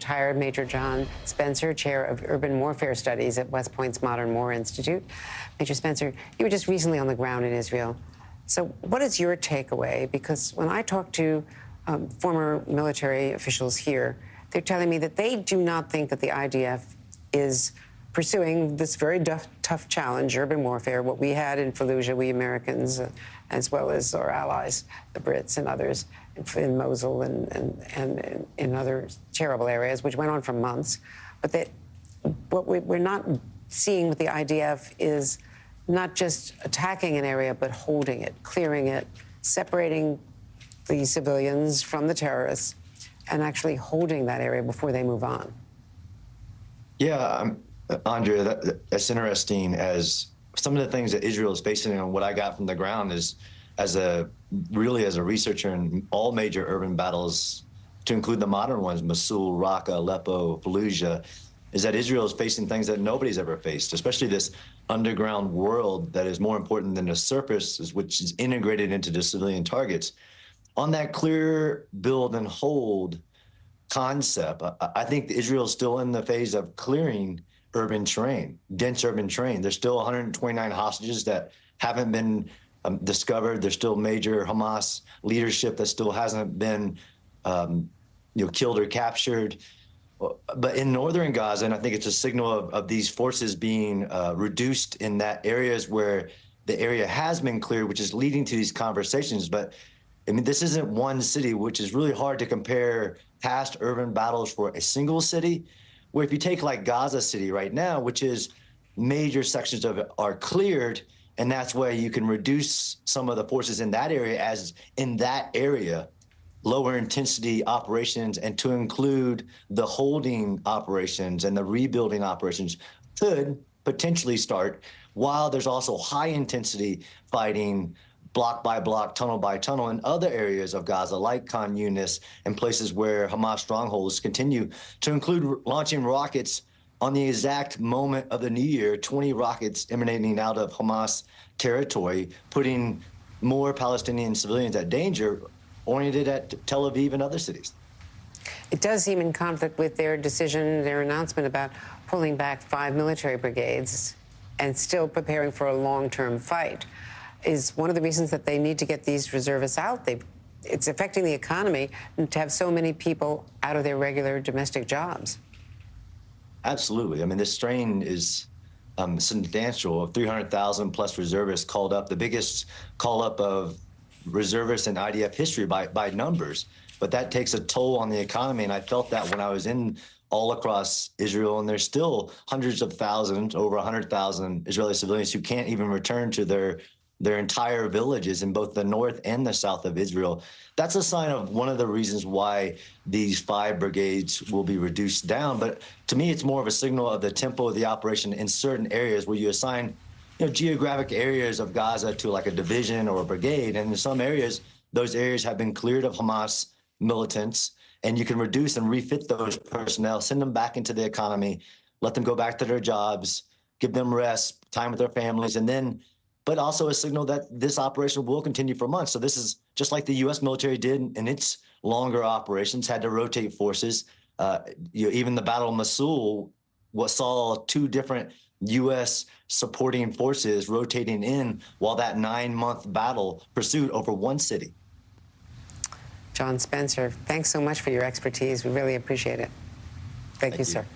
retired Major John Spencer, Chair of Urban Warfare Studies at West Point's Modern War Institute. Major Spencer, you were just recently on the ground in Israel. So what is your takeaway? Because when I talk to former military officials here, they're telling me that they do not think that the IDF is pursuing this very tough challenge, urban warfare, what we had in Fallujah, we Americans, as well as our allies, the Brits and others, in Mosul and in other terrible areas, which went on for months. But that what we're not seeing with the IDF is not just attacking an area, but holding it, clearing it, separating the civilians from the terrorists, and actually holding that area before they move on. Yeah, Andrea, that's interesting. As some of the things that Israel is facing, and what I got from the ground is, as a researcher in all major urban battles, to include the modern ones, Mosul, Raqqa, Aleppo, Fallujah, is that Israel is facing things that nobody's ever faced, especially this underground world that is more important than the surface, which is integrated into the civilian targets. On that clear, build, and hold concept, I think Israel is still in the phase of clearing urban terrain, dense urban terrain. There's still 129 hostages that haven't been discovered. There's still major Hamas leadership that still hasn't been killed or captured. But in northern Gaza, and I think it's a signal of these forces being reduced in that areas where the area has been cleared, which is leading to these conversations. But I mean, this isn't one city, which is really hard to compare past urban battles for a single city, where if you take like Gaza City right now, which is major sections of it are cleared, and that's where you can reduce some of the forces in that area, as in that area, lower intensity operations, and to include the holding operations and the rebuilding operations could potentially start, while there's also high intensity fighting block by block, tunnel by tunnel in other areas of Gaza, like Khan Yunis, and places where Hamas strongholds continue, to include launching rockets on the exact moment of the new year, 20 rockets emanating out of Hamas territory, putting more Palestinian civilians at danger, oriented at Tel Aviv and other cities. It does seem in conflict with their decision, their announcement about pulling back 5 military brigades and still preparing for a long-term fight. Is one of the reasons that they need to get these reservists out. It's affecting the economy to have so many people out of their regular domestic jobs. Absolutely. I mean, this strain is substantial. Of 300,000 plus reservists called up, the biggest call up of reservists in IDF history by numbers. But that takes a toll on the economy, and I felt that when I was in all across Israel, and there's still hundreds of thousands, over 100,000 Israeli civilians who can't even return to their entire villages in both the north and the south of Israel. That's a sign of one of the reasons why these 5 brigades will be reduced down. But to me, it's more of a signal of the tempo of the operation in certain areas where you assign geographic areas of Gaza to like a division or a brigade. And in some areas, those areas have been cleared of Hamas militants, and you can reduce and refit those personnel, send them back into the economy, let them go back to their jobs, give them rest, time with their families, and then but also a signal that this operation will continue for months. So this is just like the U.S. military did in its longer operations, had to rotate forces. Even the Battle of Mosul saw 2 different U.S. supporting forces rotating in while that 9-month battle pursued over one city. John Spencer, thanks so much for your expertise. We really appreciate it. Thank you, sir.